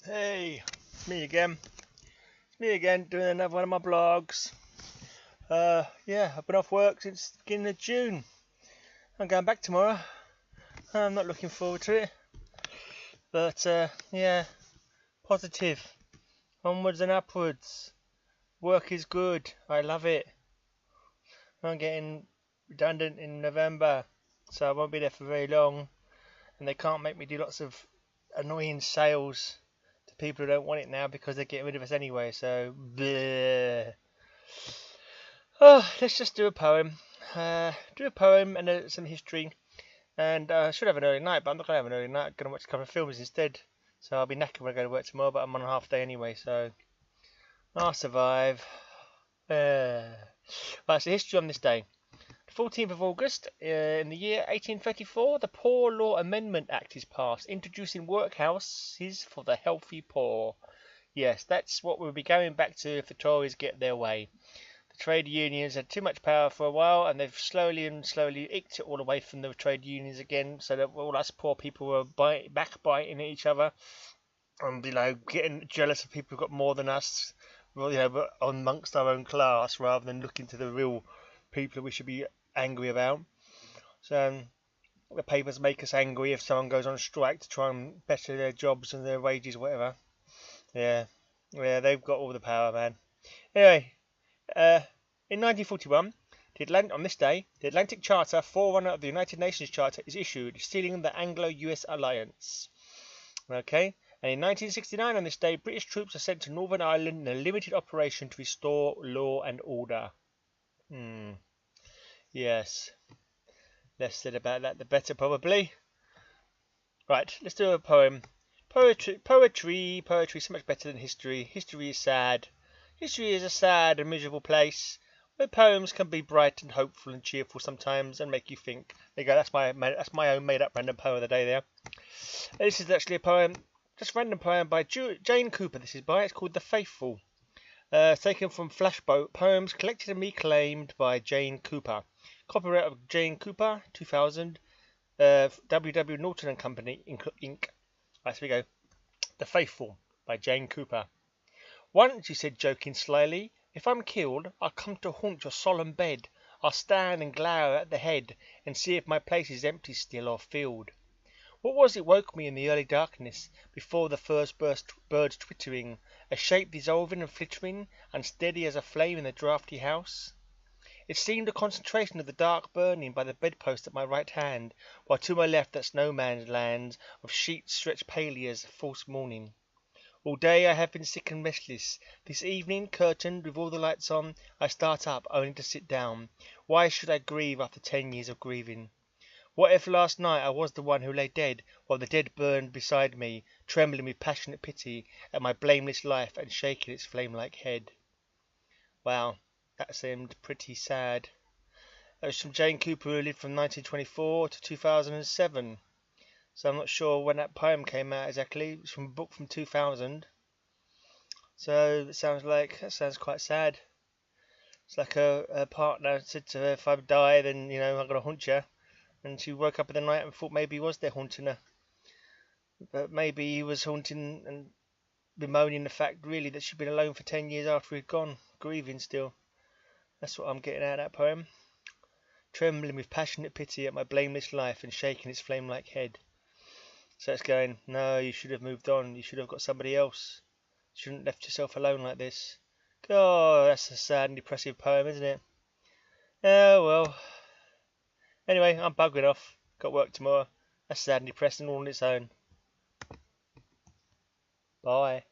Hey, it's me again. It's me again doing another one of my blogs. Yeah, I've been off work since the beginning of June. I'm going back tomorrow. I'm not looking forward to it. But, yeah, positive. Onwards and upwards. Work is good. I love it. I'm getting redundant in November, so I won't be there for very long. And they can't make me do lots of annoying sales to people who don't want it now because they're getting rid of us anyway, so bleh. Oh, let's just do a poem. Do a poem and some history. And I should have an early night, but I'm not going to have an early night. I'm going to watch a couple of films instead. So I'll be knackered when I go to work tomorrow, but I'm on a half day anyway, so I'll survive. Right, so history on this day. 14th of August, in the year 1834, the Poor Law Amendment Act is passed, introducing workhouses for the healthy poor. Yes, that's what we'll be going back to if the Tories get their way. The trade unions had too much power for a while, and they've slowly eked it all away from the trade unions again, so that all us poor people were backbiting at each other and getting jealous of people who've got more than us, but amongst our own class, rather than looking to the real people we should be angry about. So the papers make us angry if someone goes on strike to try and better their jobs and their wages, whatever. Yeah, they've got all the power, man. Anyway, in 1941, on this day, the Atlantic Charter, forerunner of the United Nations Charter, is issued, sealing the Anglo-US alliance. Okay, and in 1969, on this day, British troops are sent to Northern Ireland in a limited operation to restore law and order. Yes. Less said about that, the better, probably. Right, let's do a poem. Poetry, so much better than history. History is sad. History is a sad and miserable place, where poems can be bright and hopeful and cheerful sometimes and make you think. There you go, that's my own made-up random poem of the day there. This is actually a poem, just a random poem by Jane Cooper. It's called The Faithful. Taken from Flashboat Poems, collected and reclaimed by Jane Cooper. Copyright of Jane Cooper, 2000, W.W. Norton and Company, Inc. Right, so we go. The Faithful by Jane Cooper. Once, you said, joking slyly, if I'm killed, I'll come to haunt your solemn bed. I'll stand and glower at the head and see if my place is empty still or filled. What was it woke me in the early darkness, before the first birds twittering, a shape dissolving and flittering, unsteady as a flame in the draughty house? It seemed a concentration of the dark burning by the bedpost at my right hand, while to my left that no man's land of sheets stretched palely as false morning. All day I have been sick and restless. This evening, curtained with all the lights on, I start up only to sit down. Why should I grieve after 10 years of grieving? What if last night I was the one who lay dead, while the dead burned beside me, trembling with passionate pity at my blameless life and shaking its flame-like head? Wow, that seemed pretty sad. That was from Jane Cooper, who lived from 1924 to 2007. So I'm not sure when that poem came out exactly. It was from a book from 2000. So that sounds quite sad. It's like a partner said to her, if I die, then, I'm going to haunt you. And she woke up in the night and thought maybe he was there haunting her. But maybe he was haunting and bemoaning the fact, really, that she'd been alone for 10 years after he'd gone, grieving still. That's what I'm getting out of that poem. Trembling with passionate pity at my blameless life and shaking its flame-like head. So it's going, no, you should have moved on. You should have got somebody else. You shouldn't have left yourself alone like this. Oh, that's a sad and depressive poem, isn't it? Oh, well. Anyway, I'm bugging off. Got work tomorrow. That's sad and depressing all on its own. Bye.